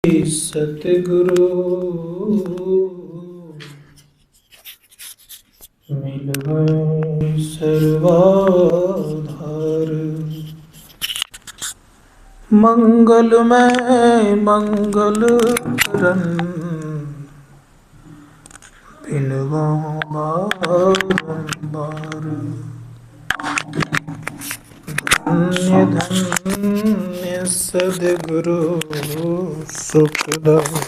सतगुरु मिलबै सर्वाधार। मंगलमय मंगल करन बिनवा बारंबार। धन्य धन्य सद्गुरु सुखदाई।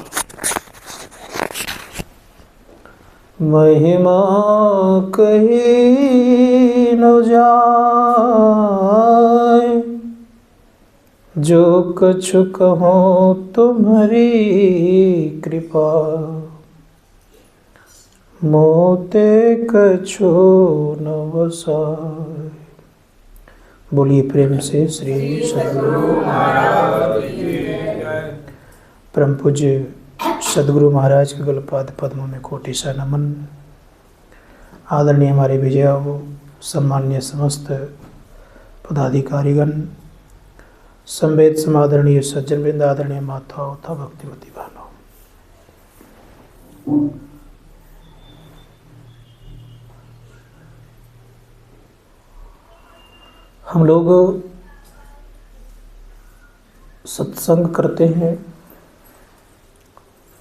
महिमा कही न जाय, जो कछु कहो तुम्हारी कृपा। मोते कछु न बसाय। बोलिए प्रेम से श्री सद्गुरु महाराज की जय। परम पूज्य सद्गुरु महाराज के गलपाद पद्मों में कोटि सा नमन। आदरणीय हमारे विजयों, सम्मान्य समस्त पदाधिकारीगण, संवेद समादरणीय सज्जन वृंद, आदरणीय माताओं तथा भक्तिमती बहनों, हम लोग सत्संग करते हैं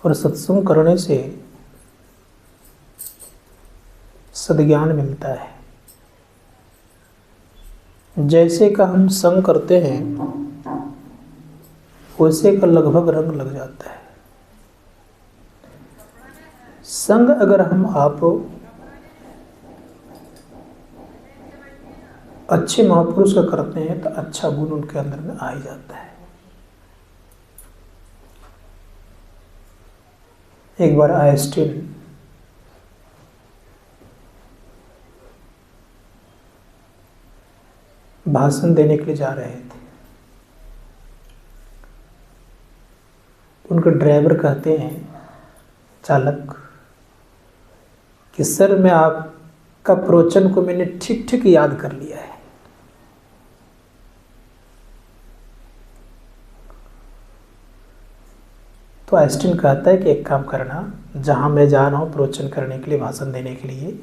और सत्संग करने से सद्ज्ञान मिलता है। जैसे का हम संग करते हैं वैसे का लगभग रंग लग जाता है। संग अगर हम आप अच्छे महापुरुष का करते हैं तो अच्छा गुण उनके अंदर में आ ही जाता है। एक बार आइंस्टीन भाषण देने के लिए जा रहे थे। उनके ड्राइवर कहते हैं, चालक, कि सर मैं आपका प्रवचन को मैंने ठीक ठीक याद कर लिया है। तो आइंस्टीन कहता है कि एक काम करना, जहाँ मैं जा रहा हूँ प्रवचन करने के लिए, भाषण देने के लिए,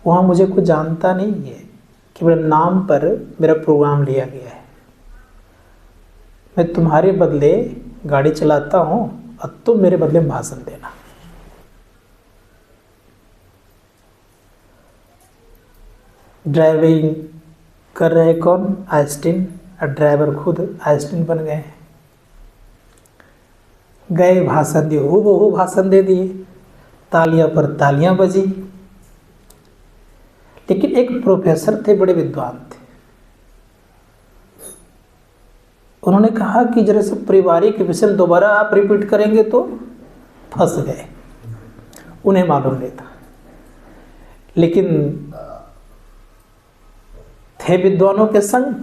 वहाँ मुझे कुछ जानता नहीं है कि मेरे नाम पर मेरा प्रोग्राम लिया गया है। मैं तुम्हारे बदले गाड़ी चलाता हूँ और तुम मेरे बदले में भाषण देना। ड्राइविंग कर रहे कौन? आइंस्टीन। और ड्राइवर खुद आइंस्टीन बन गए। गए, भाषण दिए, हूबहू भाषण दे दिए, तालियां पर तालियां बजी। लेकिन एक प्रोफेसर थे, बड़े विद्वान थे। उन्होंने कहा कि जरा से पारिवारिक विषय दोबारा आप रिपीट करेंगे तो फंस गए। उन्हें मालूम नहीं था, लेकिन थे विद्वानों के संग।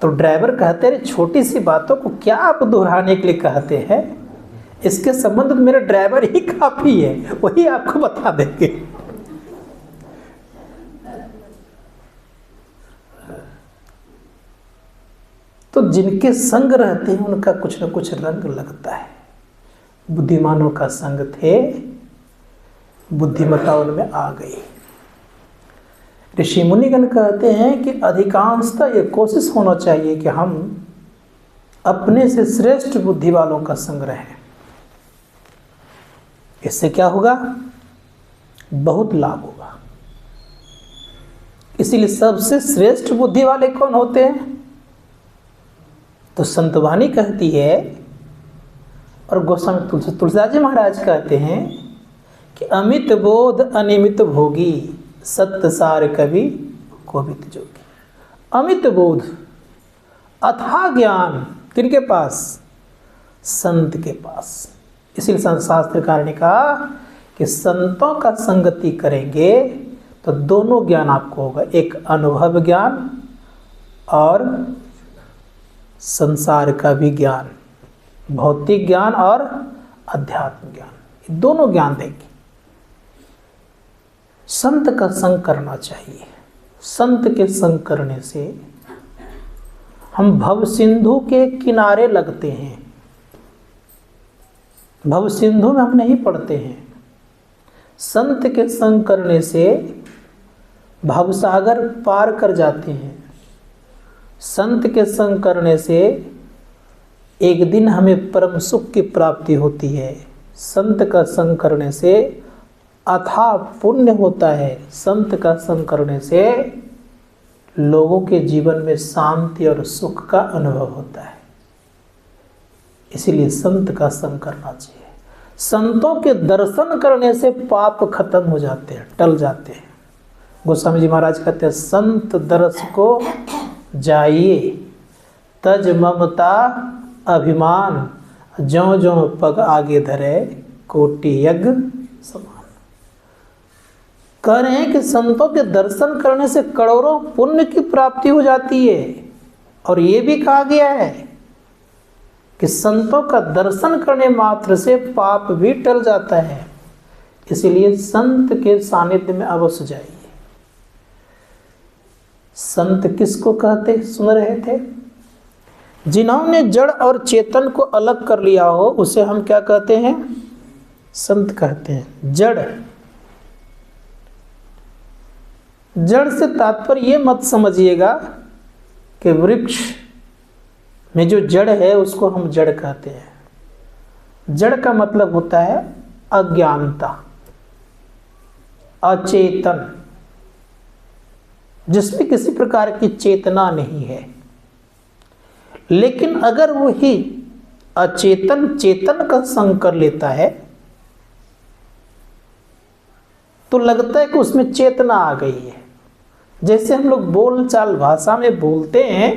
तो ड्राइवर कहते हैं, छोटी सी बातों को क्या आप दोहराने के लिए कहते हैं? इसके संबंध में मेरा ड्राइवर ही काफी है, वही आपको बता देंगे। तो जिनके संग रहते हैं उनका कुछ न कुछ रंग लगता है। बुद्धिमानों का संग थे, बुद्धिमत्ता उनमें आ गई। ऋषि मुनिगण कहते हैं कि अधिकांशतः ये कोशिश होना चाहिए कि हम अपने से श्रेष्ठ बुद्धि वालों का संग रहें। इससे क्या होगा? बहुत लाभ होगा। इसीलिए सबसे श्रेष्ठ बुद्धि वाले कौन होते हैं? तो संतवाणी कहती है और गोस्वामी तुलसीदास जी महाराज कहते हैं कि अमित बोध अनिमित भोगी, सत्य सार कवि कोविद जोगी। अमित बोध, अथाह ज्ञान किनके पास? संत के पास। इसीलिए शास्त्रकार ने कहा कि संतों का संगति करेंगे तो दोनों ज्ञान आपको होगा, एक अनुभव ज्ञान और संसार का भी ज्ञान, भौतिक ज्ञान और अध्यात्म ज्ञान, दोनों ज्ञान देंगे। संत का संग करना चाहिए। संत के संग करने से हम भव सिंधु के किनारे लगते हैं। भव सिंधु में हम नहीं पड़ते हैं। संत के संग करने से भवसागर पार कर जाते हैं। संत के संग करने से एक दिन हमें परम सुख की प्राप्ति होती है। संत का संग करने से अथाह पुण्य होता है। संत का संग करने से लोगों के जीवन में शांति और सुख का अनुभव होता है। इसीलिए संत का संग करना चाहिए। संतों के दर्शन करने से पाप खत्म हो जाते हैं, टल जाते हैं। गोस्वामी जी महाराज कहते हैं, संत दर्श को जाइए, तज ममता अभिमान, ज्यों ज्यों पग आगे धरे, कोटि यज्ञ समान। कह रहे हैं कि संतों के दर्शन करने से करोड़ों पुण्य की प्राप्ति हो जाती है। और ये भी कहा गया है कि संतों का दर्शन करने मात्र से पाप भी टल जाता है। इसीलिए संत के सानिध्य में अवश्य जाइए। संत किसको कहते सुन रहे थे? जिन्होंने जड़ और चेतन को अलग कर लिया हो उसे हम क्या कहते हैं? संत कहते हैं। जड़ से तात्पर्य ये मत समझिएगा कि वृक्ष में जो जड़ है उसको हम जड़ कहते हैं। जड़ का मतलब होता है अज्ञानता, अचेतन, जिसमें किसी प्रकार की चेतना नहीं है। लेकिन अगर वही अचेतन चेतन का संग कर लेता है तो लगता है कि उसमें चेतना आ गई है। जैसे हम लोग बोलचाल भाषा में बोलते हैं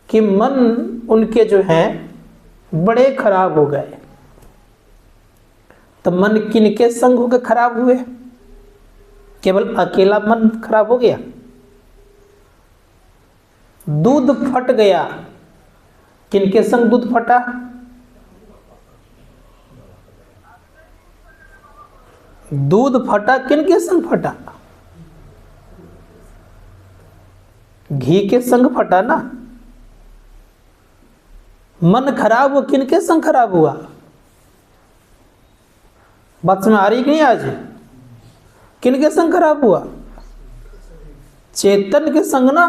कि मन उनके जो हैं बड़े खराब हो गए, तो मन किनके संग होकर खराब हुए? केवल अकेला मन खराब हो गया? दूध फट गया, किनके संग दूध फटा? दूध फटा किनके संग फटा? घी के संग फटा ना। मन खराब हुआ किनके संग खराब हुआ? बात समझ आ रही कि नहीं? आज किनके संग खराब हुआ? चेतन के संग ना।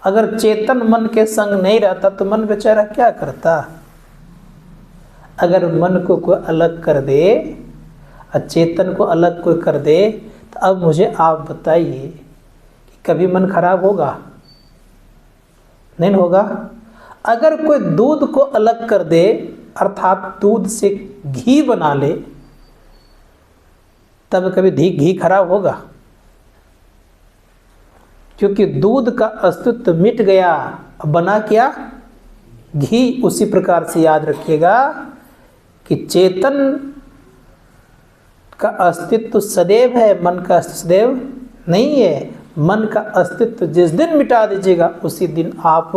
अगर चेतन मन के संग नहीं रहता तो मन बेचारा क्या करता? अगर मन को कोई अलग कर दे, चेतन को अलग कोई कर दे, तो अब मुझे आप बताइए कि कभी मन खराब होगा? नहीं होगा। अगर कोई दूध को अलग कर दे, अर्थात दूध से घी बना ले, तब कभी घी खराब होगा? क्योंकि दूध का अस्तित्व मिट गया, अब बना क्या? घी। उसी प्रकार से याद रखिएगा कि चेतन का अस्तित्व सदैव है, मन का अस्तित्व सदैव नहीं है। मन का अस्तित्व जिस दिन मिटा दीजिएगा उसी दिन आप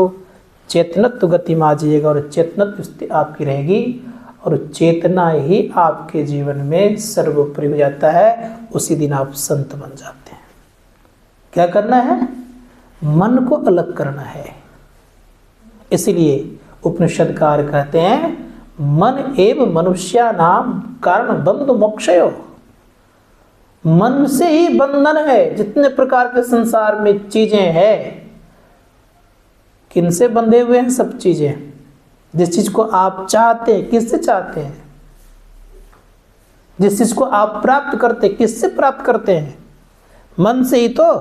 चेतनत्व गति में आ जाइएगा और चेतनत्व स्थिति आपकी रहेगी और चेतना ही आपके जीवन में सर्वोपरि हो जाता है। उसी दिन आप संत बन जाते हैं। क्या करना है? मन को अलग करना है। इसलिए उपनिषदकार कहते हैं, मन एव मनुष्यानाम कारण बंधु मोक्षयो। मन से ही बंधन है। जितने प्रकार के संसार में चीजें हैं, किनसे बंधे हुए हैं? सब चीजें। जिस चीज को आप चाहते हैं, किससे चाहते हैं? जिस चीज को आप प्राप्त करते हैं, किससे प्राप्त करते हैं? मन से ही तो।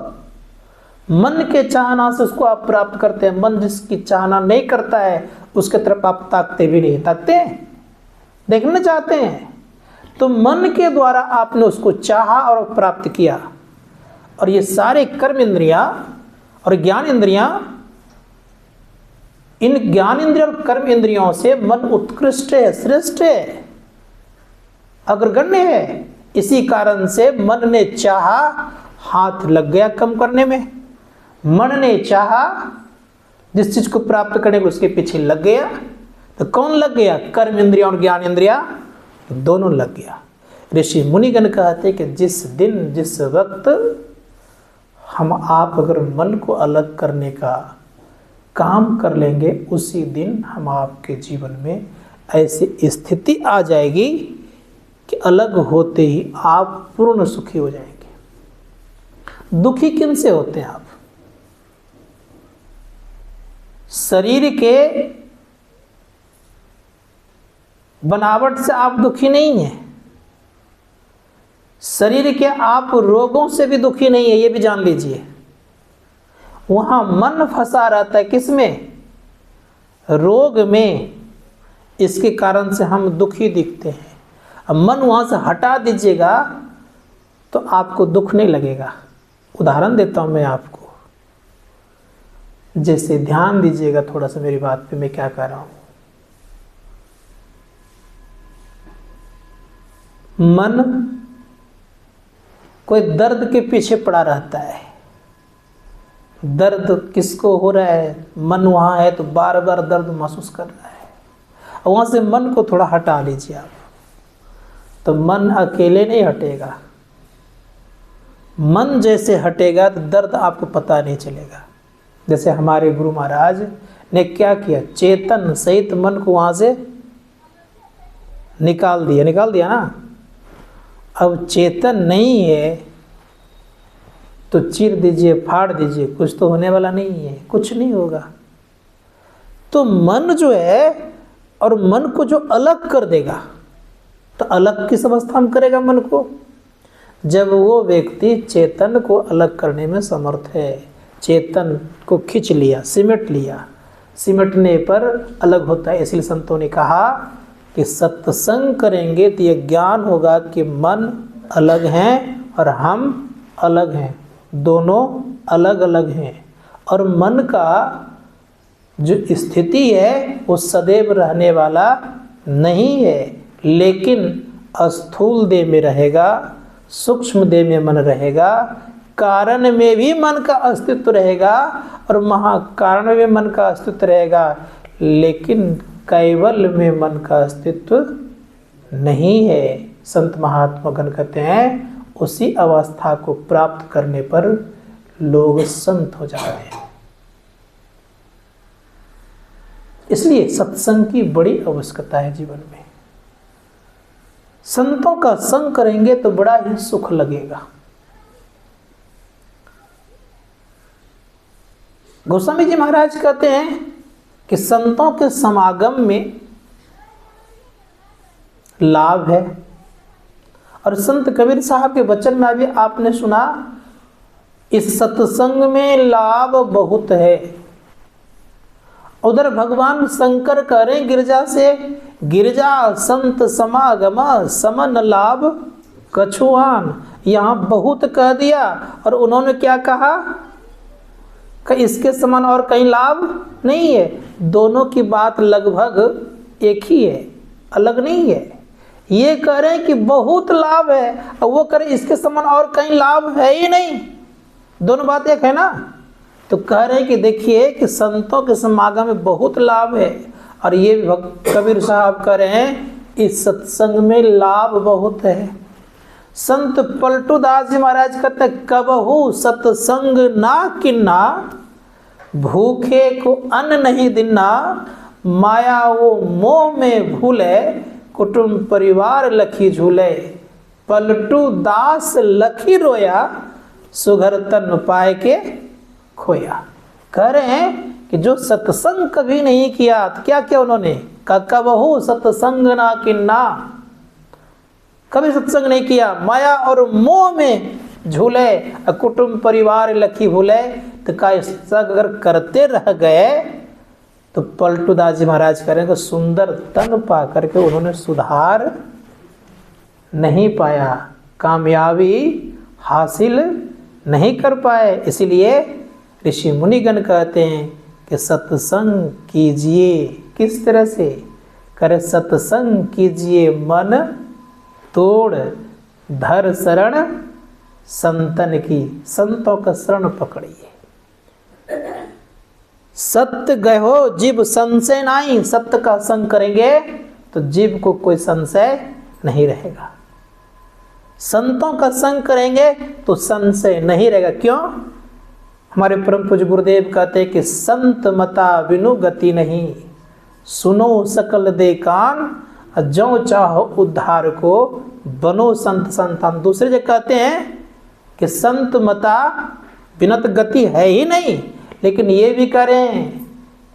मन के चाहना से उसको आप प्राप्त करते हैं। मन जिसकी चाहना नहीं करता है उसके तरफ आप ताकते भी नहीं। ताकते हैं? देखना चाहते हैं तो मन के द्वारा आपने उसको चाहा और प्राप्त किया। और ये सारे कर्म इंद्रियां और ज्ञान इंद्रियां, इन ज्ञान इंद्रिय और कर्म इंद्रियों से मन उत्कृष्ट है, श्रेष्ठ है, अग्रगण्य है। इसी कारण से मन ने चाहा, हाथ लग गया कम करने में। मन ने चाहा, जिस चीज को प्राप्त करने को उसके पीछे लग गया। तो कौन लग गया? कर्म इंद्रिया और ज्ञान इंद्रिया दोनों लग गया। ऋषि मुनिगण कहते कि जिस दिन जिस वक्त हम आप अगर मन को अलग करने का काम कर लेंगे, उसी दिन हम आपके जीवन में ऐसी स्थिति आ जाएगी कि अलग होते ही आप पूर्ण सुखी हो जाएंगे। दुखी किन से होते हैं आप? शरीर के बनावट से आप दुखी नहीं हैं, शरीर के आप रोगों से भी दुखी नहीं है, ये भी जान लीजिए। वहां मन फंसा रहता है किसमें? रोग में। इसके कारण से हम दुखी दिखते हैं। अब मन वहां से हटा दीजिएगा तो आपको दुख नहीं लगेगा। उदाहरण देता हूं मैं आपको, जैसे ध्यान दीजिएगा थोड़ा सा मेरी बात पे, मैं क्या कह रहा हूं। मन कोई दर्द के पीछे पड़ा रहता है। दर्द किसको हो रहा है? मन वहां है तो बार बार दर्द महसूस कर रहा है। वहां से मन को थोड़ा हटा लीजिए आप, तो मन अकेले नहीं हटेगा। मन जैसे हटेगा तो दर्द आपको पता नहीं चलेगा। जैसे हमारे गुरु महाराज ने क्या किया, चेतन सहित मन को वहां से निकाल दिया ना। अब चेतन नहीं है तो चीर दीजिए, फाड़ दीजिए, कुछ तो होने वाला नहीं है, कुछ नहीं होगा। तो मन जो है, और मन को जो अलग कर देगा, तो अलग किस अवस्था में करेगा मन को? जब वो व्यक्ति चेतन को अलग करने में समर्थ है। चेतन को खींच लिया, सिमट लिया, सिमटने पर अलग होता है। इसलिए संतों ने कहा कि सत्संग करेंगे तो यह ज्ञान होगा कि मन अलग हैं और हम अलग हैं, दोनों अलग अलग हैं। और मन का जो स्थिति है वो सदैव रहने वाला नहीं है, लेकिन स्थूल देह में रहेगा, सूक्ष्म देह में मन रहेगा, कारण में भी मन का अस्तित्व रहेगा और महाकारण में मन का अस्तित्व रहेगा, लेकिन कैवल्य में मन का अस्तित्व नहीं है। संत महात्मा गण कहते हैं उसी अवस्था को प्राप्त करने पर लोग संत हो जाते हैं। इसलिए सत्संग की बड़ी आवश्यकता है जीवन में। संतों का संग करेंगे तो बड़ा ही सुख लगेगा। गोस्वामी जी महाराज कहते हैं कि संतों के समागम में लाभ है। और संत कबीर साहब के वचन में अभी आपने सुना, इस सत्संग में लाभ बहुत है। उधर भगवान शंकर कह रहे गिरजा से, गिरजा संत समागम समन लाभ कछुआन। यहां बहुत कह दिया और उन्होंने क्या कहा कि इसके समान और कहीं लाभ नहीं है। दोनों की बात लगभग एक ही है, अलग नहीं है। ये कह रहे हैं कि बहुत लाभ है और वो कह रहे इसके समान और कहीं लाभ है ही नहीं, दोनों बात एक है ना। तो कह रहे हैं कि देखिए कि संतों के समागम में बहुत लाभ है, और ये कबीर साहब कह रहे हैं इस सत्संग में लाभ बहुत है। संत पलटू दास जी महाराज कहते कबहू सत्संग ना किन्ना, भूखे को अन्न नहीं दिना, माया वो मोह में भूले, कुटुंब परिवार लखी झूले, पलटू दास लखी रोया, सुघर तन पाए के खोया। कह रहे हैं कि जो सत्संग कभी नहीं किया, तो क्या किया उन्होंने? कबहू सत्संग ना किन्ना, कभी सत्संग नहीं किया, माया और मोह में झूले, कुटुंब परिवार लखी भूले। तो का अगर करते रह गए तो पलटू दास जी महाराज करेंगे सुंदर तन पा करके उन्होंने सुधार नहीं पाया, कामयाबी हासिल नहीं कर पाए। इसलिए ऋषि मुनिगण कहते हैं कि सत्संग कीजिए। किस तरह से करे? सत्संग कीजिए मन तोड़, धर शरण संतन की। संतों का शरण पकड़िए। सत्य गहो जीव संशय नहीं। सत्य का संग करेंगे तो जीव को कोई संशय नहीं रहेगा। संतों का संग करेंगे तो संशय नहीं रहेगा। क्यों? हमारे परम पूज्य गुरुदेव कहते हैं कि संत मता बिनु गति नहीं, सुनो सकल दे कान, जो चाहो उद्धार को बनो संत संतान। दूसरे जगह कहते हैं कि संत मता बिनत गति है ही नहीं, लेकिन ये भी करें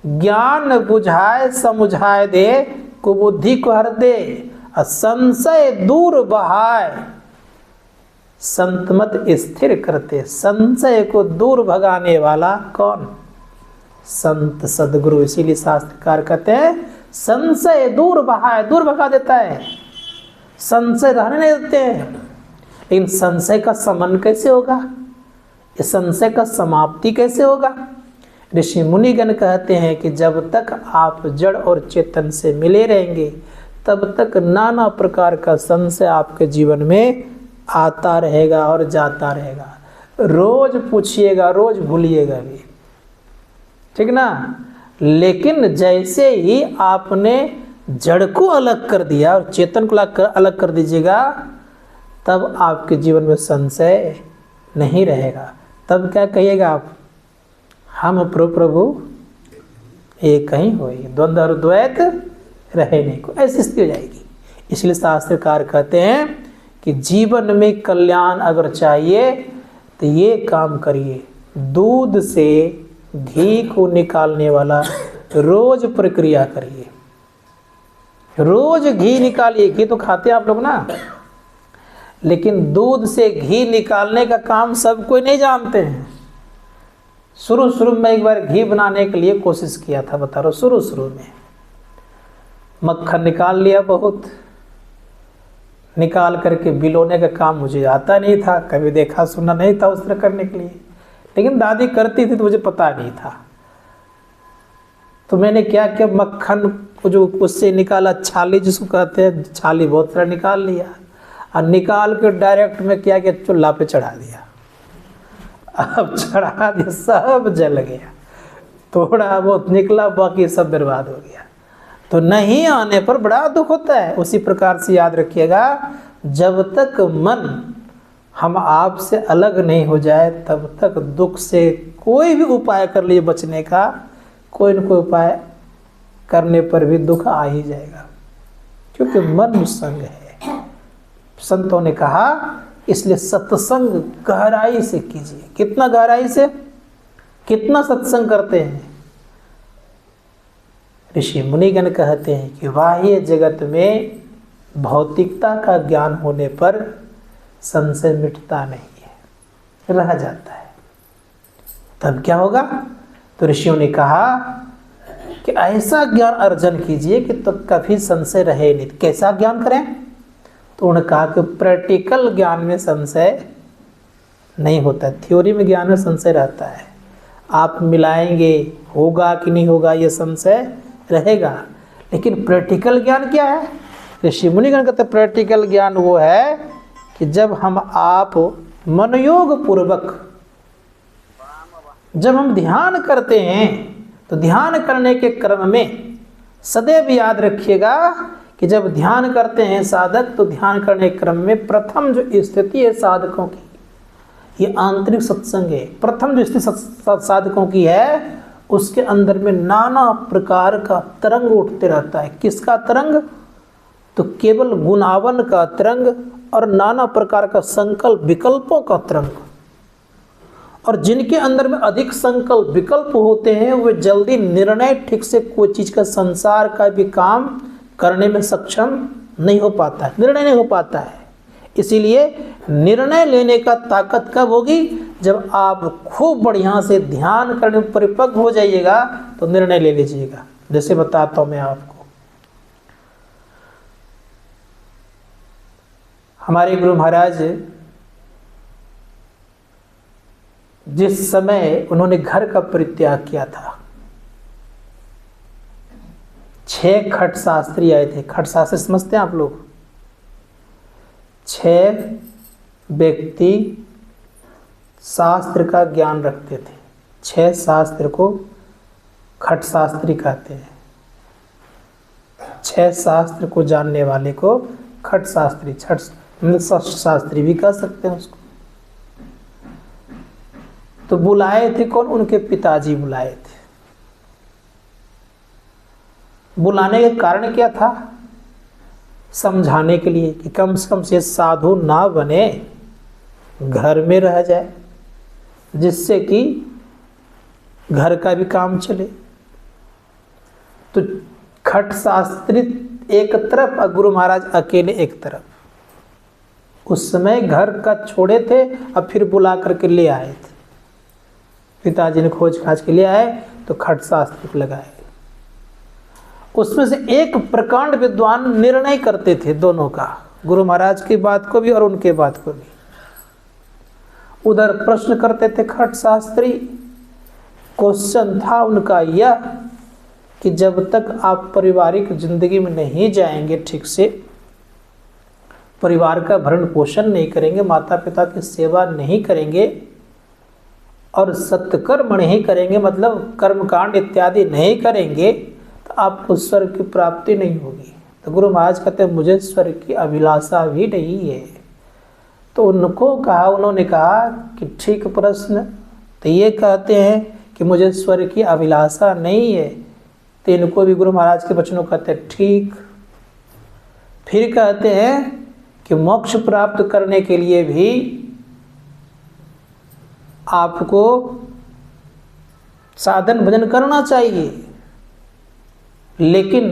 ज्ञान बुझाए समुझाए दे, कुबुद्धि को हर दे, संशय दूर बहाए, संत मत स्थिर करते। संशय को दूर भगाने वाला कौन? संत सदगुरु। इसीलिए शास्त्रकार कहते हैं संशय दूर बहाए, दूर भगा देता है, संशय रहने नहीं देते हैं। लेकिन संशय का समन कैसे होगा? इस संशय का समाप्ति कैसे होगा? ऋषि मुनिगण कहते हैं कि जब तक आप जड़ और चेतन से मिले रहेंगे तब तक नाना प्रकार का संशय आपके जीवन में आता रहेगा और जाता रहेगा। रोज पूछिएगा, रोज भूलिएगा भी, ठीक ना। लेकिन जैसे ही आपने जड़ को अलग कर दिया और चेतन को अलग कर दीजिएगा, तब आपके जीवन में संशय नहीं रहेगा। तब क्या कहिएगा आप? हम प्रभु एक ही होई, द्वंद्व और द्वैत रहे नहीं को, ऐसी स्थिति हो जाएगी। इसलिए शास्त्रकार कहते हैं कि जीवन में कल्याण अगर चाहिए तो ये काम करिए, दूध से घी को निकालने वाला रोज प्रक्रिया करिए। रोज घी निकालिए। घी तो खाते आप लोग ना, लेकिन दूध से घी निकालने का काम सब कोई नहीं जानते हैं। शुरू में एक बार घी बनाने के लिए कोशिश किया था, बता रहा हूँ। शुरू में मक्खन निकाल लिया, बहुत निकाल करके बिलोने का काम मुझे आता नहीं था, कभी देखा सुना नहीं था उस तरह करने के लिए, लेकिन दादी करती थी तो मुझे पता नहीं था। तो मैंने क्या किया, मक्खन को जो उससे निकाला, छाली जिसको कहते हैं, छाली बहुत सारा निकाल लिया और निकाल के डायरेक्ट में क्या किया, चूल्हा पे चढ़ा दिया। अब चढ़ा दिया, सब जल गया, थोड़ा बहुत निकला, बाकी सब बर्बाद हो गया। तो नहीं आने पर बड़ा दुख होता है। उसी प्रकार से याद रखिएगा, जब तक मन हम आप से अलग नहीं हो जाए तब तक दुख से कोई भी उपाय कर लिए बचने का, कोई न कोई उपाय करने पर भी दुख आ ही जाएगा, क्योंकि मन संग है। संतों ने कहा, इसलिए सत्संग गहराई से कीजिए। कितना गहराई से? कितना सत्संग करते हैं? ऋषि मुनिगण कहते हैं कि बाह्य जगत में भौतिकता का ज्ञान होने पर संशय मिटता नहीं है, रह जाता है। तब क्या होगा? तो ऋषियों ने कहा कि ऐसा ज्ञान अर्जन कीजिए कि तो कभी संशय रहे नहीं। कैसा ज्ञान करें? तो उन्होंने कहा कि प्रैक्टिकल ज्ञान में संशय नहीं होता, थ्योरी में ज्ञान में संशय रहता है। आप मिलाएंगे, होगा कि नहीं होगा, ये संशय रहेगा। लेकिन प्रैक्टिकल ज्ञान क्या है? ऋषि मुनिगण कहते हैं प्रैक्टिकल ज्ञान वो है कि जब हम आप मनोयोग पूर्वक जब हम ध्यान करते हैं, तो ध्यान करने के क्रम में सदैव याद रखिएगा कि जब ध्यान करते हैं साधक, तो ध्यान करने के क्रम में प्रथम जो स्थिति है साधकों की, ये आंतरिक सत्संग है। प्रथम जो स्थिति साधकों की है, उसके अंदर में नाना प्रकार का तरंग उठते रहता है। किसका तरंग? तो केवल गुणावन का तरंग और नाना प्रकार का संकल्प विकल्पों का तरंग। और जिनके अंदर में अधिक संकल्प विकल्प होते हैं, वे जल्दी निर्णय ठीक से कोई चीज़ का, संसार का भी काम करने में सक्षम नहीं हो पाता है, निर्णय नहीं हो पाता है। इसीलिए निर्णय लेने का ताकत कब होगी? जब आप खूब बढ़िया से ध्यान करने में परिपक्व हो जाइएगा, तो निर्णय ले लीजिएगा। जैसे बताता हूँ मैं आपको, हमारे गुरु महाराज जिस समय उन्होंने घर का परित्याग किया था, 6 खट शास्त्री आए थे। खट शास्त्री समझते हैं आप लोग? 6 व्यक्ति शास्त्र का ज्ञान रखते थे। 6 शास्त्र को खट शास्त्री कहते हैं। 6 शास्त्र को जानने वाले को खट शास्त्री, शास्त्री भी कह सकते हैं उसको। तो बुलाए थे कौन? उनके पिताजी बुलाए थे। बुलाने का कारण क्या था? समझाने के लिए कि कम से कम से साधु ना बने, घर में रह जाए, जिससे कि घर का भी काम चले। तो खट शास्त्री एक तरफ और गुरु महाराज अकेले एक तरफ। उस समय घर का छोड़े थे, अब फिर बुला करके ले आए थे। पिताजी ने खोज खाज के ले आए तो खट शास्त्री को लगाए। उसमें से एक प्रकांड विद्वान निर्णय करते थे दोनों का, गुरु महाराज की बात को भी और उनके बात को भी। उधर प्रश्न करते थे खट शास्त्री। क्वेश्चन था उनका यह कि जब तक आप पारिवारिक जिंदगी में नहीं जाएंगे, ठीक से परिवार का भरण पोषण नहीं करेंगे, माता पिता की सेवा नहीं करेंगे और सत्कर्म नहीं करेंगे, मतलब कर्मकांड इत्यादि नहीं करेंगे, तो आपको स्वर्ग की प्राप्ति नहीं होगी। तो गुरु महाराज कहते हैं मुझे स्वर्ग की अभिलाषा भी नहीं है। तो उन्होंने कहा कि ठीक प्रश्न। तो ये कहते हैं कि मुझे स्वर्ग की अभिलाषा नहीं है, तो इनको भी गुरु महाराज के वचनों कहते हैं ठीक। फिर कहते हैं कि मोक्ष प्राप्त करने के लिए भी आपको साधन भजन करना चाहिए, लेकिन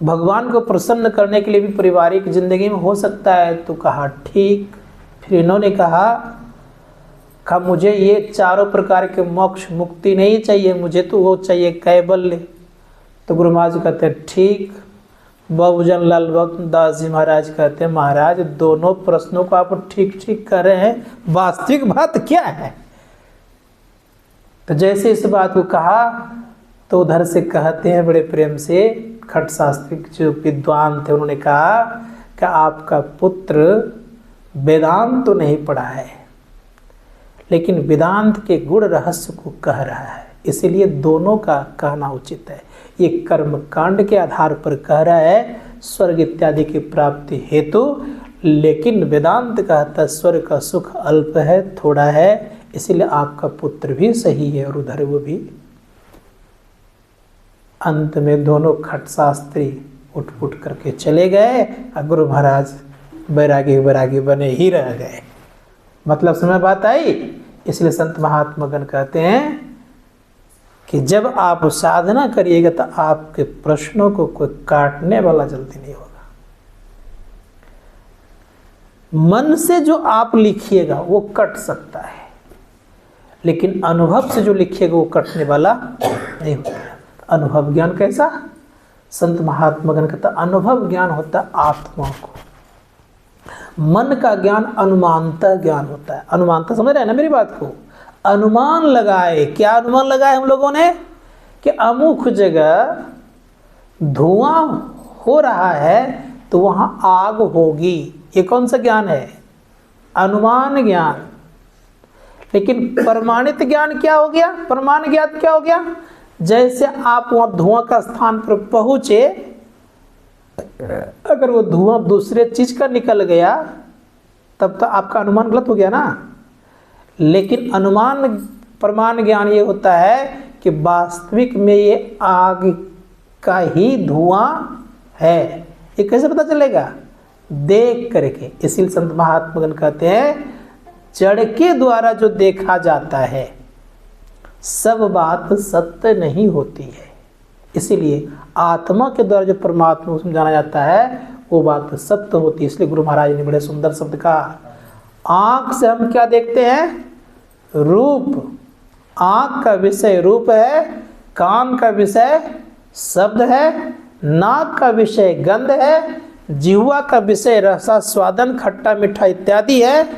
भगवान को प्रसन्न करने के लिए भी पारिवारिक जिंदगी में हो सकता है। तो कहा ठीक। फिर इन्होंने कहा मुझे ये चारों प्रकार के मोक्ष मुक्ति नहीं चाहिए, मुझे तो वो चाहिए कैवल्य। तो गुरु महाराज कहते हैं ठीक। बहुजन लाल भक्त दास जी महाराज कहते हैं महाराज दोनों प्रश्नों को आप ठीक ठीक कर रहे हैं, वास्तविक बात क्या है? तो जैसे इस बात को कहा तो उधर से कहते हैं बड़े प्रेम से खट शास्त्री जो विद्वान थे, उन्होंने कहा कि आपका पुत्र वेदांत तो नहीं पढ़ा है, लेकिन वेदांत के गुण रहस्य को कह रहा है, इसीलिए दोनों का कहना उचित है। ये कर्म कांड के आधार पर कह रहा है स्वर्ग इत्यादि की प्राप्ति हेतु, लेकिन वेदांत कहता है स्वर्ग का सुख अल्प है, थोड़ा है, इसलिए आपका पुत्र भी सही है और उधर वो भी। अंत में दोनों खट शास्त्री उठ उठ करके चले गए और गुरु महाराज बैरागी बैरागी बने ही रह गए। मतलब समय बात आई। इसलिए संत महात्मागण कहते हैं कि जब आप साधना करिएगा तो आपके प्रश्नों को कोई काटने वाला जल्दी नहीं होगा। मन से जो आप लिखिएगा वो कट सकता है, लेकिन अनुभव से जो लिखिएगा वो कटने वाला नहीं होता। अनुभव ज्ञान कैसा? संत महात्मागण कहता अनुभव ज्ञान होता है आत्मा को, मन का ज्ञान अनुमानता ज्ञान होता है। अनुमानता समझ रहे हैं ना मेरी बात को? अनुमान लगाए। क्या अनुमान लगाए हम लोगों ने? कि अमुक जगह धुआं हो रहा है तो वहां आग होगी। ये कौन सा ज्ञान है? अनुमान ज्ञान। लेकिन प्रमाणित ज्ञान क्या हो गया? प्रमाण ज्ञान क्या हो गया? जैसे आप वहां धुआं का स्थान पर पहुंचे, अगर वो धुआं दूसरे चीज का निकल गया तब तो आपका अनुमान गलत हो गया ना। लेकिन अनुमान प्रमाण ज्ञान ये होता है कि वास्तविक में ये आग का ही धुआं है। ये कैसे पता चलेगा? देख करके। इसीलिए संत महात्मागण कहते हैं जड़ के द्वारा जो देखा जाता है सब बात सत्य नहीं होती है। इसीलिए आत्मा के द्वारा जो परमात्मा को समझाना जाता है वो बात सत्य होती है। इसलिए गुरु महाराज ने बड़े सुंदर शब्द कहा, आंख से हम क्या देखते हैं? रूप। आंख का विषय रूप है, कान का विषय शब्द है, नाक का विषय गंध है, जिह्वा का विषय रसास्वादन खट्टा मीठा इत्यादि है,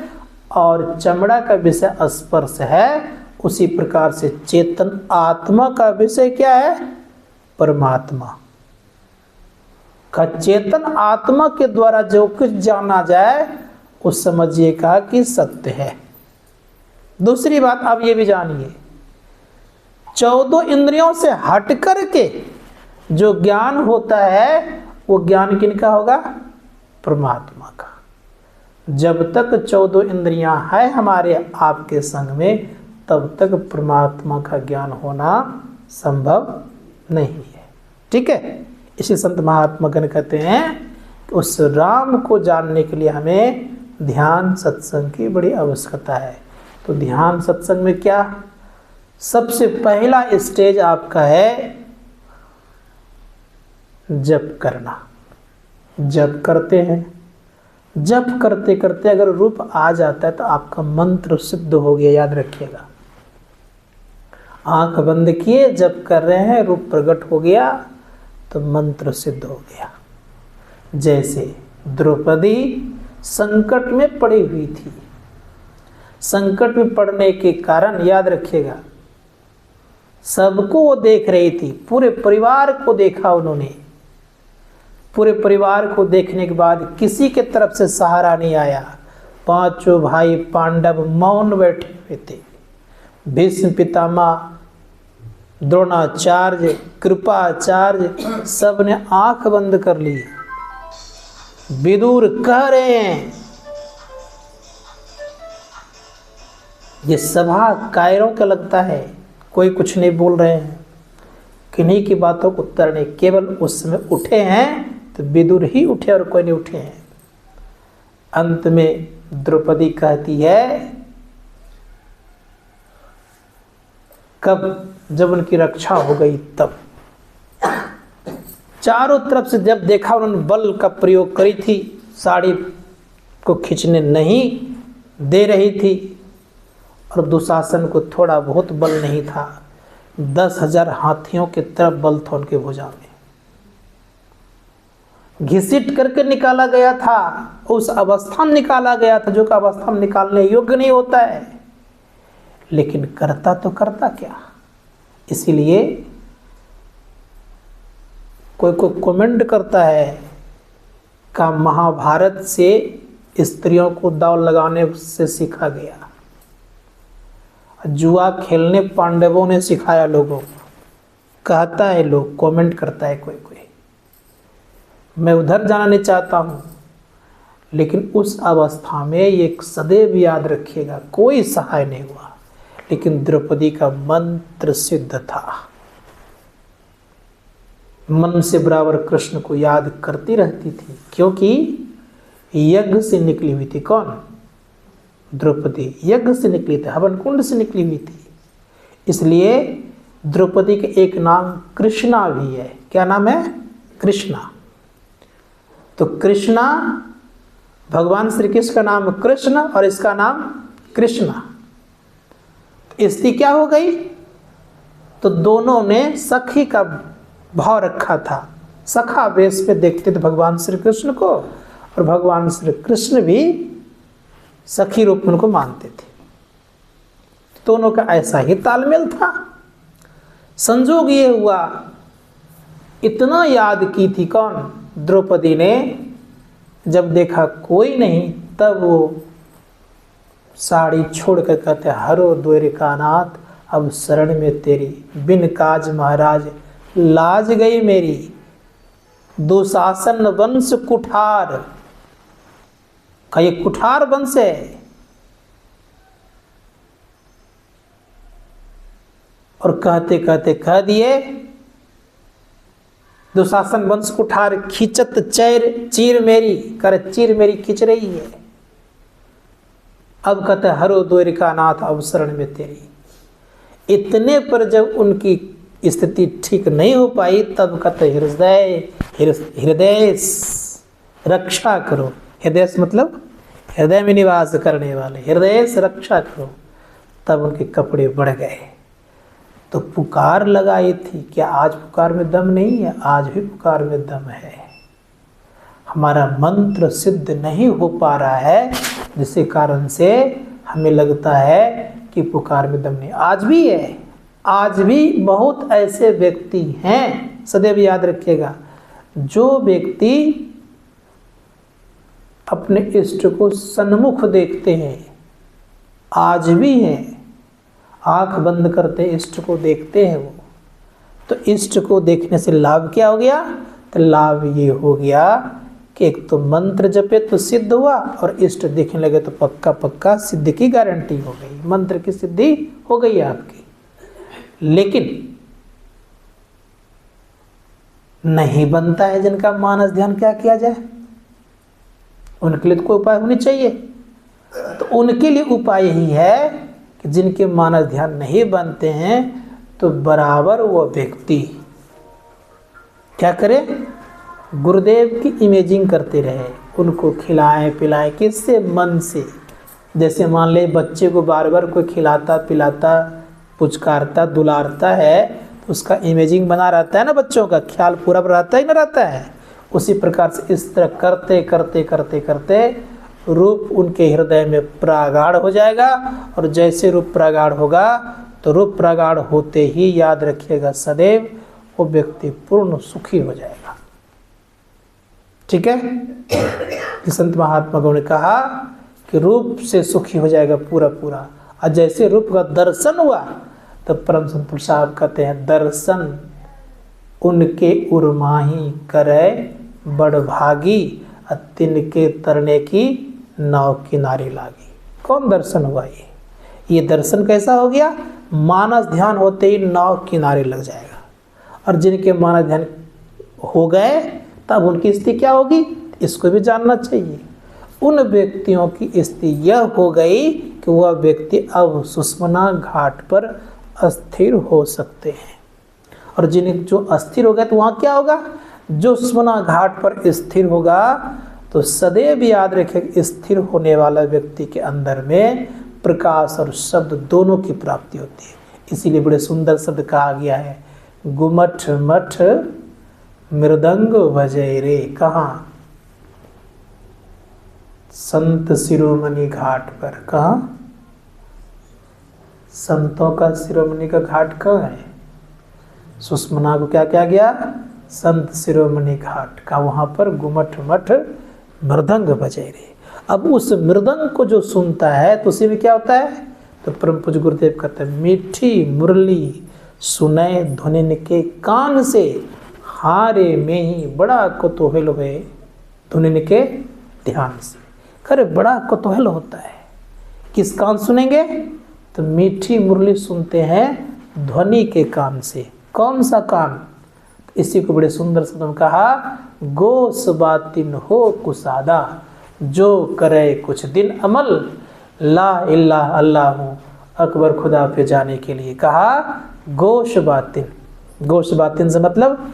और चमड़ा का विषय स्पर्श है। उसी प्रकार से चेतन आत्मा का विषय क्या है? परमात्मा का। चेतन आत्मा के द्वारा जो कुछ जाना जाए उस समझिएगा कि सत्य है। दूसरी बात आप ये भी जानिए, 14 इंद्रियों से हट करके जो ज्ञान होता है वो ज्ञान किनका होगा? परमात्मा का। जब तक 14 इंद्रियां हैं हमारे आपके संग में, तब तक परमात्मा का ज्ञान होना संभव नहीं है। ठीक है, इसी संत महात्मा गण कहते हैं कि उस राम को जानने के लिए हमें ध्यान सत्संग की बड़ी आवश्यकता है। तो ध्यान सत्संग में क्या, सबसे पहला स्टेज आपका है जप करना। जप करते हैं, जप करते करते अगर रूप आ जाता है तो आपका मंत्र सिद्ध हो गया, याद रखिएगा। आंख बंद किए जप कर रहे हैं, रूप प्रकट हो गया तो मंत्र सिद्ध हो गया। जैसे द्रौपदी संकट में पड़ी हुई थी, संकट में पड़ने के कारण याद रखिएगा सबको वो देख रही थी, पूरे परिवार को देखा उन्होंने। पूरे परिवार को देखने के बाद किसी के तरफ से सहारा नहीं आया। पांचों भाई पांडव मौन बैठे हुए थे। भीष्म पितामह, द्रोणाचार्य, कृपाचार्य सबने आंख बंद कर ली। विदुर कह रहे हैं, ये सभा कायरों का लगता है, कोई कुछ नहीं बोल रहे हैं, किन्हीं की बातों को उत्तर नहीं। केवल उस समय उठे हैं तो विदुर ही उठे और कोई नहीं उठे हैं। अंत में द्रौपदी कहती है, कब, जब उनकी रक्षा हो गई तब। चारों तरफ से जब देखा उन्होंने बल का प्रयोग करी थी, साड़ी को खींचने नहीं दे रही थी, और दुशासन को थोड़ा बहुत बल नहीं था। 10,000 हाथियों के तरफ बल था उनके भुजा में। घिसिट करके निकाला गया था, उस अवस्था में निकाला गया था जो कि अवस्था में निकालने योग्य नहीं होता है, लेकिन करता तो करता क्या। इसीलिए कोई कोई कमेंट करता है का महाभारत से स्त्रियों को दांव लगाने से सीखा गया, जुआ खेलने पांडवों ने सिखाया लोगों को, कहता है लोग, कमेंट करता है कोई कोई। मैं उधर जाना नहीं चाहता हूँ, लेकिन उस अवस्था में ये सदैव याद रखिएगा, कोई सहाय नहीं हुआ, लेकिन द्रौपदी का मंत्र सिद्ध था। मन से बराबर कृष्ण को याद करती रहती थी, क्योंकि यज्ञ से निकली हुई थी। कौन? द्रौपदी यज्ञ से निकली थी, हवन कुंड से निकली हुई थी। इसलिए द्रौपदी के एक नाम कृष्णा भी है। क्या नाम है? कृष्णा। तो कृष्णा, भगवान श्री कृष्ण का नाम कृष्ण और इसका नाम कृष्णा। स्थिति क्या हो गई? तो दोनों ने सखी का भाव रखा था, सखा वेश पे देखते थे भगवान श्री कृष्ण को, और भगवान श्री कृष्ण भी सखी रूप में उनको मानते थे। दोनों का ऐसा ही तालमेल था। संजोग ये हुआ, इतना याद की थी कौन? द्रौपदी ने। जब देखा कोई नहीं, तब वो साड़ी छोड़कर कहते, हरो द्वारिकानाथ अब शरण में तेरी, बिन काज महाराज लाज गई मेरी, दुशासन वंश कुठार। का ये कुठार वंश है, और कहते कहते कह दिए, दुशासन वंश कुठार खींचत चीर मेरी, कर चीर मेरी खींच रही है। अब कहते हरो द्वारिकानाथ अब शरण में तेरी। इतने पर जब उनकी स्थिति ठीक नहीं हो पाई, तब कहते हृदय रक्षा करो। हृदय मतलब हृदय में निवास करने वाले, हृदय से रक्षा करो। तब उनके कपड़े बढ़ गए। तो पुकार लगाई थी, क्या आज पुकार में दम नहीं है? आज भी पुकार में दम है। हमारा मंत्र सिद्ध नहीं हो पा रहा है, जिसके कारण से हमें लगता है कि पुकार में दम नहीं। आज भी है, आज भी बहुत ऐसे व्यक्ति हैं, सदैव याद रखिएगा, जो व्यक्ति अपने इष्ट को सन्मुख देखते हैं, आज भी हैं। आंख बंद करते इष्ट को देखते हैं वो। तो इष्ट को देखने से लाभ क्या हो गया? तो लाभ ये हो गया कि एक तो मंत्र जपे तो सिद्ध हुआ और इष्ट दिखने लगे तो पक्का पक्का सिद्ध की गारंटी हो गई, मंत्र की सिद्धि हो गई आपकी। लेकिन नहीं बनता है जिनका मानस ध्यान, क्या किया जाए? उनके लिए तो कोई उपाय होनी चाहिए। तो उनके लिए उपाय यही है कि जिनके मानस ध्यान नहीं बनते हैं तो बराबर वो व्यक्ति क्या करे? गुरुदेव की इमेजिंग करते रहे, उनको खिलाए पिलाए, किससे? मन से। जैसे मान ले बच्चे को बार बार कोई खिलाता पिलाता पुचकारता दुलारता है तो उसका इमेजिंग बना रहता है ना, बच्चों का ख्याल पूरा रहता ही ना रहता है। उसी प्रकार से इस तरह करते करते करते करते रूप उनके हृदय में प्रागाढ़ हो जाएगा, और जैसे रूप प्रागाढ़ होगा तो रूप प्रागाढ़ होते ही याद रखिएगा सदैव वो व्यक्ति पूर्ण सुखी हो जाएगा। ठीक है? संत महात्मा ने कहा कि रूप से सुखी हो जाएगा पूरा पूरा, और जैसे रूप का दर्शन हुआ तो परम संत साहब कहते हैं दर्शन उनके उर्माही करे बड़ भागी, तिनके तरने की नाव किनारे लागी। कौन दर्शन हुआ? ये दर्शन कैसा हो गया? मानस ध्यान होते ही नाव किनारे लग जाएगा, और जिनके मानस ध्यान हो गए तब उनकी स्थिति क्या होगी इसको भी जानना चाहिए। उन व्यक्तियों की स्थिति यह हो गई कि वह व्यक्ति अब सुषमना घाट पर अस्थिर हो सकते हैं, और जिन्हें जो अस्थिर हो गए तो वहाँ क्या होगा? जो सुषमना घाट पर स्थिर होगा तो सदैव याद रखें स्थिर होने वाला व्यक्ति के अंदर में प्रकाश और शब्द दोनों की प्राप्ति होती है। इसीलिए बड़े सुंदर शब्द कहा गया है, गुमठ मठ मृदंग बजे रे। कहाँ? संत शिरोमणि घाट पर। कहाँ? संतों का शिरोमणि का घाट कहाँ है? सुषमना को क्या क्या गया? संत शिरोमणि घाट का, वहाँ पर गुमठ मठ मृदंग बजे रे। अब उस मृदंग को जो सुनता है तो उसी में क्या होता है? तो परम पूज्य गुरुदेव कहते हैं मीठी मुरली सुने धुनिन के कान से, हारे में ही बड़ा कुतूहल हुए धुनिन के ध्यान से। खरे बड़ा कुतूहल होता है, किस कान सुनेंगे? तो मीठी मुरली सुनते हैं ध्वनि के कान से। कौन सा कान? इसी को बड़े सुंदर शब्द में कहा, गोस बातिन हो कुसादा जो करे कुछ दिन अमल, ला इल्लाह अल्लाह अकबर खुदा पे जाने के लिए कहा गोश बातिन। गोश बातिन से मतलब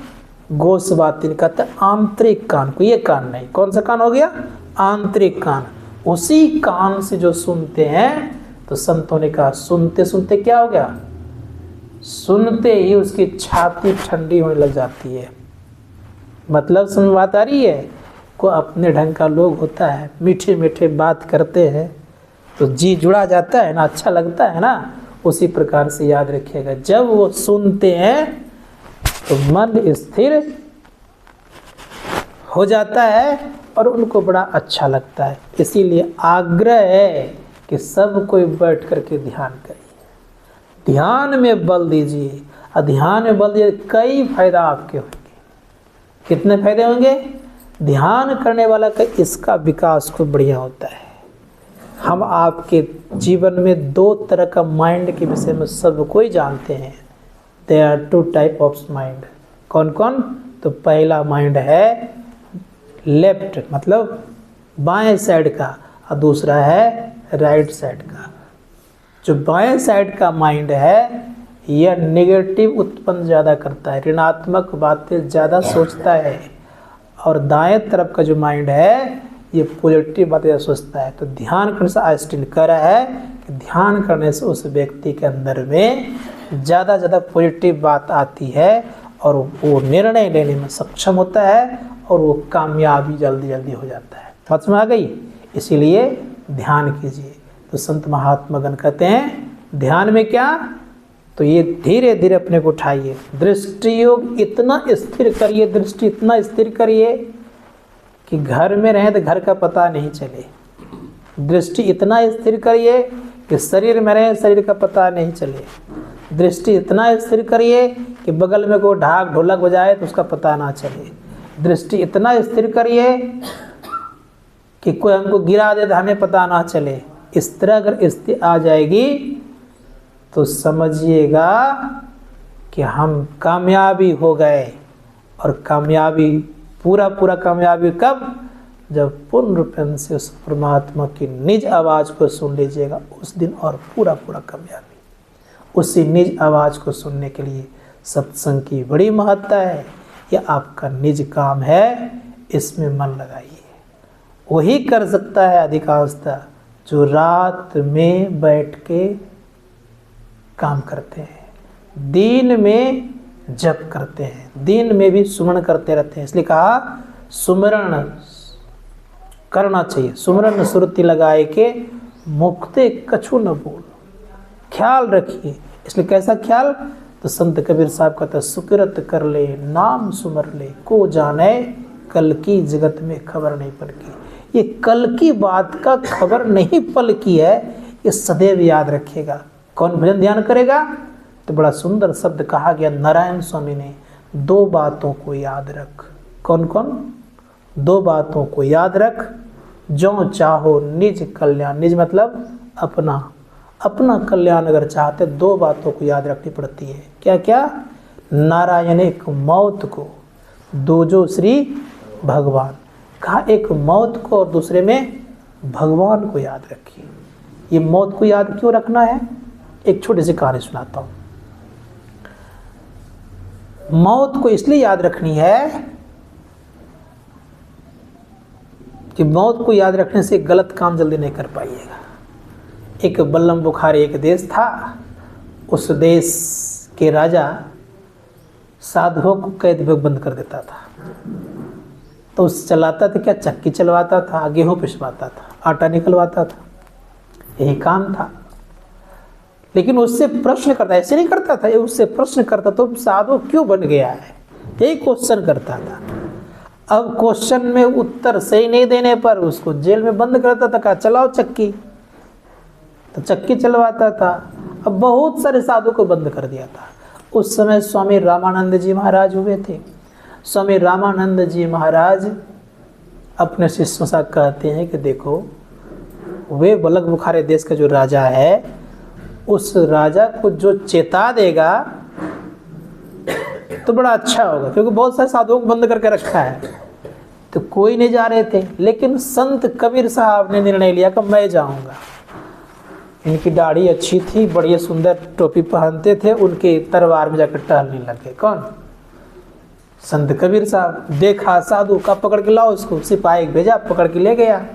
गोश बातिन का आंतरिक कान को, ये कान नहीं। कौन सा कान हो गया? आंतरिक कान। उसी कान से जो सुनते हैं तो संतों ने कहा सुनते सुनते क्या हो गया? सुनते ही उसकी छाती ठंडी होने लग जाती है। मतलब समझ बात आ रही है? को अपने ढंग का लोग होता है, मीठे मीठे बात करते हैं तो जी जुड़ा जाता है ना, अच्छा लगता है ना। उसी प्रकार से याद रखिएगा जब वो सुनते हैं तो मन स्थिर हो जाता है और उनको बड़ा अच्छा लगता है। इसीलिए आग्रह है कि सब कोई बैठ करके ध्यान करिए, ध्यान में बल दीजिए। और ध्यान में बल दिए कई फायदा आपके होंगे। कितने फायदे होंगे? ध्यान करने वाला का इसका विकास खूब बढ़िया होता है। हम आपके जीवन में दो तरह का माइंड के विषय में सब कोई जानते हैं। There are two type of mind. कौन कौन? तो पहला माइंड है लेफ्ट मतलब बाएं साइड का, और दूसरा है राइट साइड का। जो बाएं साइड का माइंड है यह नेगेटिव उत्पन्न ज़्यादा करता है, ऋणात्मक बातें ज़्यादा सोचता है, और दाएं तरफ का जो माइंड है ये पॉजिटिव बातें सोचता है। तो ध्यान करने से आइंस्टीन कह रहा है कि ध्यान करने से उस व्यक्ति के अंदर में ज़्यादा पॉजिटिव बात आती है और वो निर्णय लेने में सक्षम होता है और वो कामयाबी जल्दी जल्दी हो जाता है। समझ में आ गई? इसीलिए ध्यान कीजिए। तो संत महात्मागण कहते हैं ध्यान में क्या? तो ये धीरे धीरे अपने को उठाइए, दृष्टि योग इतना स्थिर करिए, दृष्टि इतना स्थिर करिए कि घर में रहें तो घर का पता नहीं चले। दृष्टि इतना स्थिर करिए कि शरीर में रहें शरीर का पता नहीं चले। दृष्टि इतना स्थिर करिए कि बगल में कोई ढाक ढोलक बजाए तो उसका पता ना चले। दृष्टि इतना स्थिर करिए कि कोई हमको गिरा दे तो हमें पता ना चले। इस तरह अगर स्थिति आ जाएगी तो समझिएगा कि हम कामयाबी हो गए। और कामयाबी पूरा कामयाबी कब? जब पूर्ण रूप से उस परमात्मा की निज आवाज़ को सुन लीजिएगा उस दिन, और पूरा कामयाबी। उसी निज आवाज़ को सुनने के लिए सत्संग की बड़ी महत्ता है। यह आपका निज काम है, इसमें मन लगाइए। वही कर सकता है अधिकांशतः जो रात में बैठ के काम करते हैं, दिन में जप करते हैं, दिन में भी सुमरण करते रहते हैं। इसलिए कहा सुमरण करना चाहिए। सुमरण सुरति लगाए के मुक्ते कछु न बोल। ख्याल रखिए। इसलिए कैसा ख्याल? तो संत कबीर साहब कहते सुकृत कर ले नाम सुमर ले, को जाने कल की जगत में खबर नहीं पल की। ये कल की बात का खबर नहीं पल की है, ये सदैव याद रखिएगा। कौन भजन ध्यान करेगा? तो बड़ा सुंदर शब्द कहा गया नारायण स्वामी ने, दो बातों को याद रख। कौन कौन? दो बातों को याद रख, जो चाहो निज कल्याण। निज मतलब अपना कल्याण अगर चाहते दो बातों को याद रखनी पड़ती है। क्या क्या? नारायण एक मौत को, दो जो श्री भगवान। कहा एक मौत को और दूसरे में भगवान को याद रखिए। ये मौत को याद क्यों रखना है? एक छोटी सी कहानी सुनाता हूँ। मौत को इसलिए याद रखनी है कि मौत को याद रखने से गलत काम जल्दी नहीं कर पाइएगा। एक बल्लम बुखारी एक देश था, उस देश के राजा साधुओं को कैद में बंद कर देता था। तो उस चलाता था क्या? चक्की चलवाता था, गेहूँ पिसवाता था, आटा निकलवाता था, यही काम था। लेकिन उससे प्रश्न करता, ऐसे नहीं करता था, उससे प्रश्न करता तुम साधु क्यों बन गया है, यही क्वेश्चन करता था। अब क्वेश्चन में उत्तर सही नहीं देने पर उसको जेल में बंद करता था। कहा चलाओ चक्की, तो चक्की चलवाता था। अब बहुत सारे साधु को बंद कर दिया था। उस समय स्वामी रामानंद जी महाराज हुए थे। स्वामी रामानंद जी महाराज अपने शिष्यों से कहते हैं कि देखो, वे बलग बुखारे देश का जो राजा है, उस राजा को जो चेता देगा तो बड़ा अच्छा होगा, क्योंकि बहुत सारे साधुओं को बंद करके रखा है। तो कोई नहीं जा रहे थे, लेकिन संत कबीर साहब ने निर्णय लिया कि मैं जाऊंगा। इनकी दाढ़ी अच्छी थी, बढ़िया सुंदर टोपी पहनते थे, उनके तरवार में जाकर टहलने लगे। कौन? संत कबीर साहब। देखा साधु का, पकड़ के लाओ उसको। सिपाही भेजा, पकड़ के ले गया।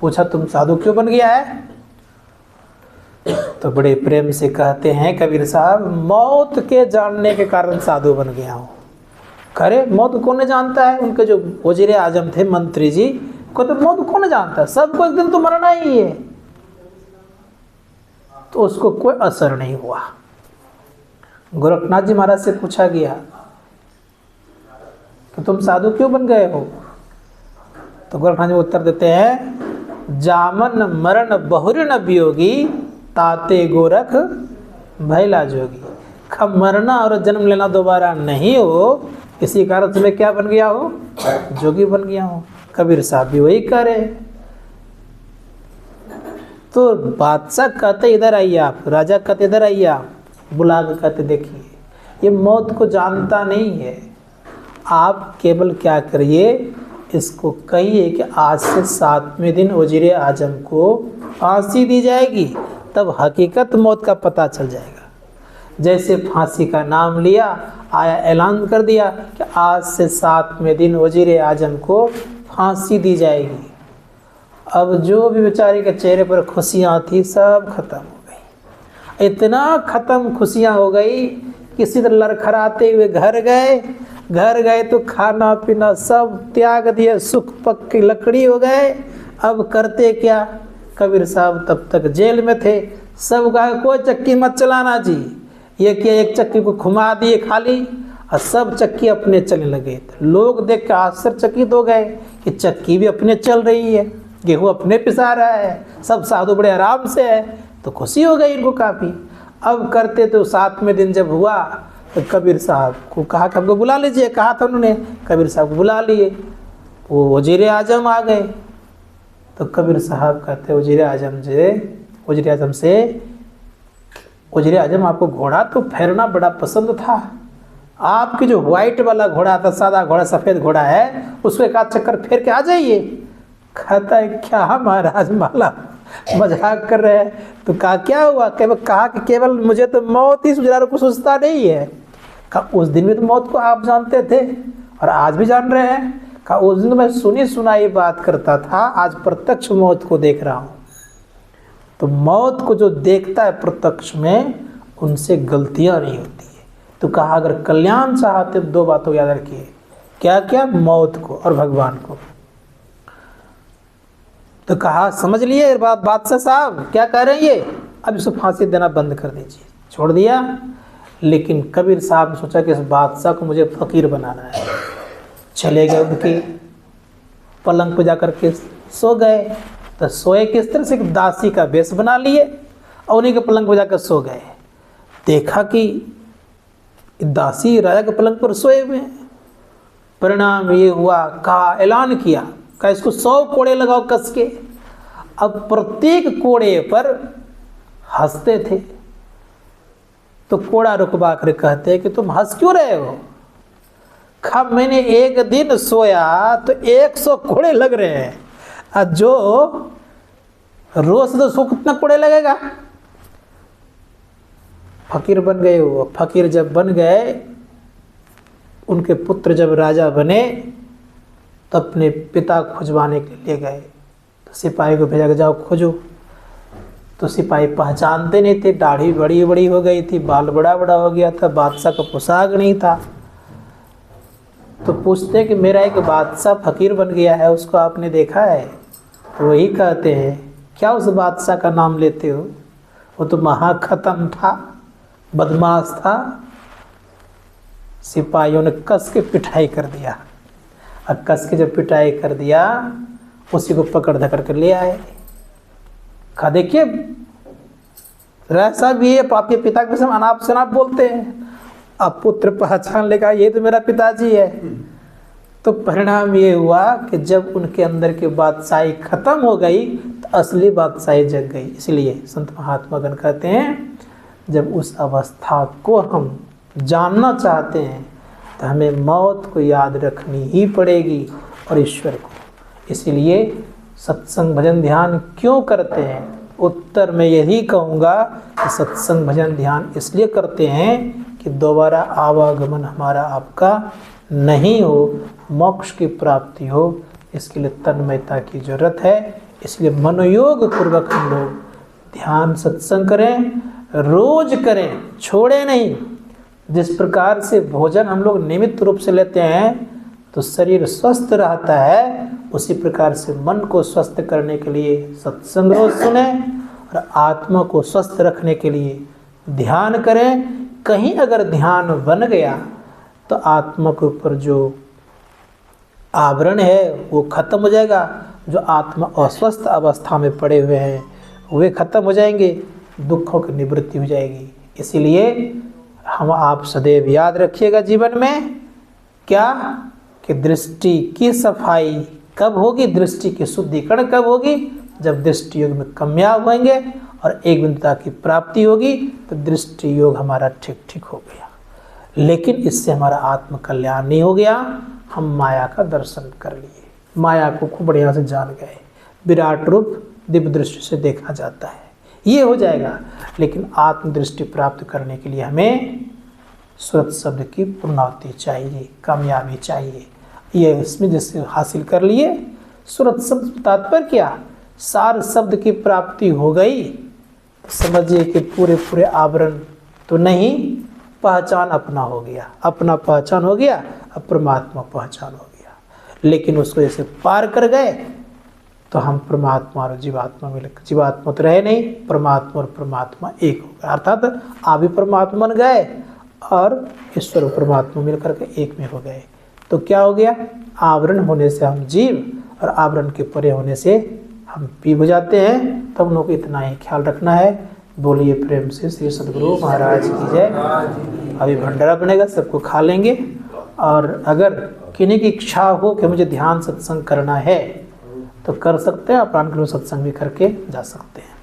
पूछा तुम साधु क्यों बन गया है? तो बड़े प्रेम से कहते हैं कबीर साहब, मौत के जानने के कारण साधु बन गया हूँ। करे मौत कौन नहीं जानता है? उनके जो वजीर आजम थे मंत्री जी को, तो मौत कौन नहीं जानता है, सबको एक दिन तो मरना ही है। तो उसको कोई असर नहीं हुआ। गोरखनाथ जी महाराज से पूछा गया कि तुम साधु क्यों बन गए हो? तो गोरखनाथ जी उत्तर देते हैं, जामन मरण बहुरी न वियोगी, ताते गोरख भैला जोगी। कब मरना और जन्म लेना दोबारा नहीं हो, इसी कारण से मैं क्या बन गया हो? जोगी बन गया हूँ। कबीर साहब भी वही करे। तो बादशाह कहते इधर आइए आप, राजा कहते इधर आइए आप, बुला के कहते देखिए ये मौत को जानता नहीं है, आप केवल क्या करिए, इसको कहिए कि आज से 7वें दिन वजीर आजम को फांसी दी जाएगी, तब हकीकत मौत का पता चल जाएगा। जैसे फांसी का नाम लिया, आया ऐलान कर दिया कि आज से 7वें दिन वजीर आजम को फांसी दी जाएगी। अब जो भी बेचारे के चेहरे पर खुशियाँ थी सब खत्म हो गई। इतना खत्म खुशियाँ हो गई, किसी तरह लड़खड़ाते हुए घर गए तो खाना पीना सब त्याग दिया, सुख पक की लकड़ी हो गए। अब करते क्या? कबीर साहब तब तक जेल में थे। सब कहा कोई चक्की मत चलाना जी। ये किया, एक चक्की को घुमा दिए खाली, और सब चक्की अपने चलने लगे। लोग देख के आश्चर्यचकित हो गए कि चक्की भी अपने चल रही है, गेहूँ अपने पिसा रहा है, सब साधु बड़े आराम से है। तो खुशी हो गई इनको काफ़ी। अब करते तो 7वें दिन जब हुआ तो कबीर साहब को कहा कि हमको बुला लीजिए, कहा था उन्होंने, कबीर साहब को बुला लिए। वो वज़ीर आज़म आ गए। तो कबीर साहब कहते वज़ीर आज़म से, वज़ीर आज़म आपको घोड़ा तो फेरना बड़ा पसंद था, आपकी जो व्हाइट वाला घोड़ा था, सादा घोड़ा, सफ़ेद घोड़ा है, उसको एक आध चक्कर फेर के आ जाइए। कहता है क्या महाराज माला मजाक कर रहे हैं। तो कहा क्या हुआ? कहा कि केवल मुझे तो मौत ही सुझाव को सोचता नहीं है। कहा उस दिन में तो मौत को आप जानते थे और आज भी जान रहे हैं। कहा उस दिन मैं सुनी सुनाई बात करता था, आज प्रत्यक्ष मौत को देख रहा हूँ। तो मौत को जो देखता है प्रत्यक्ष में, उनसे गलतियाँ नहीं होती है। तो कहा अगर कल्याण चाहते तो 2 बातों याद रखिए। क्या क्या? मौत को और भगवान को। तो कहा समझ लिए बादशाह साहब क्या कह रहे हैं ये, अब इसको फांसी देना बंद कर दीजिए। छोड़ दिया। लेकिन कबीर साहब ने सोचा कि इस बादशाह को मुझे फकीर बनाना है। चले गए, उनके पलंग पर जाकर के सो गए। तो सोए किस तरह से? दासी का वेश बना लिए और उन्हीं के पलंग पर जाकर सो गए। देखा कि दासी राजा के पलंग पर सोए हुए हैं। परिणाम ये हुआ, कहा ऐलान किया, कहा इसको 100 कोड़े लगाओ कस के। अब प्रत्येक कोड़े पर हंसते थे। तो कोड़ा रुकवा कर कहते कि तुम हंस क्यों रहे हो? कहा मैंने एक दिन सोया तो 100 कोड़े लग रहे हैं, और जो रोज तो उसको कितना कोड़े लगेगा? फकीर बन गए वो। फकीर जब बन गए, उनके पुत्र जब राजा बने तो अपने पिता खुजवाने के लिए गए। तो सिपाही को भेजा कि जाओ खोजो। तो सिपाही पहचानते नहीं थे, दाढ़ी बड़ी बड़ी हो गई थी, बाल बड़ा बड़ा हो गया था, बादशाह का पोशाक नहीं था। तो पूछते कि मेरा एक बादशाह फकीर बन गया है, उसको आपने देखा है? तो वही कहते हैं क्या उस बादशाह का नाम लेते हो? वो तो महाखतम था, बदमाश था। सिपाहियों ने कस के पिटाई कर दिया। और कस के जब पिटाई कर दिया, उसी को पकड़ धकड़ कर ले आए। कहा देखिए राय साहब, ये आपके पिता के विषय में अनाप शनाप बोलते हैं। अब पुत्र पहचान लेगा, ये तो मेरा पिताजी है। तो परिणाम ये हुआ कि जब उनके अंदर की बादशाही खत्म हो गई तो असली बादशाही जग गई। इसलिए संत महात्मागण कहते हैं जब उस अवस्था को हम जानना चाहते हैं तो हमें मौत को याद रखनी ही पड़ेगी और ईश्वर को। इसलिए सत्संग भजन ध्यान क्यों करते हैं? उत्तर में यही कहूँगा कि सत्संग भजन ध्यान इसलिए करते हैं कि दोबारा आवागमन हमारा आपका नहीं हो, मोक्ष की प्राप्ति हो। इसके लिए तन्मयता की जरूरत है। इसलिए मनोयोग पूर्वक हम लोग ध्यान सत्संग करें, रोज करें, छोड़े नहीं। जिस प्रकार से भोजन हम लोग नियमित रूप से लेते हैं तो शरीर स्वस्थ रहता है, उसी प्रकार से मन को स्वस्थ करने के लिए सत्संग रोज सुने और आत्मा को स्वस्थ रखने के लिए ध्यान करें। कहीं अगर ध्यान बन गया तो आत्मा के ऊपर जो आवरण है वो खत्म हो जाएगा। जो आत्मा अस्वस्थ अवस्था में पड़े हुए हैं वे खत्म हो जाएंगे, दुखों की निवृत्ति हो जाएगी। इसीलिए हम आप सदैव याद रखिएगा जीवन में क्या कि दृष्टि की सफाई कब होगी, दृष्टि की शुद्धिकरण कब होगी? जब दृष्टि योग में कामयाब होंगे और एक बिंदुता की प्राप्ति होगी तो दृष्टि योग हमारा ठीक ठीक हो गया। लेकिन इससे हमारा आत्म कल्याण नहीं हो गया। हम माया का दर्शन कर लिए, माया को खूब बढ़िया से जान गए, विराट रूप दिव्य दृष्टि से देखा जाता है, ये हो जाएगा। लेकिन आत्मदृष्टि प्राप्त करने के लिए हमें सुरत शब्द की पूर्णावृत्ति चाहिए, कामयाबी चाहिए। ये इसमें जैसे हासिल कर लिए, सुरत शब्द तात्पर्य क्या? सार शब्द की प्राप्ति हो गई, समझिए कि पूरे पूरे आवरण तो नहीं, पहचान अपना हो गया, अपना पहचान हो गया, अब परमात्मा पहचान हो गया। लेकिन उसको जैसे पार कर गए तो हम परमात्मा और जीवात्मा मिल, जीवात्मा तो रहे नहीं, परमात्मा और परमात्मा एक हो गया। अर्थात आप भी परमात्मा बन गए और ईश्वर और परमात्मा मिल करके एक में हो गए। तो क्या हो गया? आवरण होने से हम जीव और आवरण के परे होने से हम पी हो जाते हैं। तब हम लोग को इतना ही ख्याल रखना है बोलिए प्रेम से श्री सद्गुरु महाराज की जय। अभी भंडारा बनेगा, सबको खा लेंगे। और अगर किन्हीं की इच्छा हो कि मुझे ध्यान सत्संग करना है तो कर सकते हैं, आप प्राण गुरु सत्संग भी करके जा सकते हैं।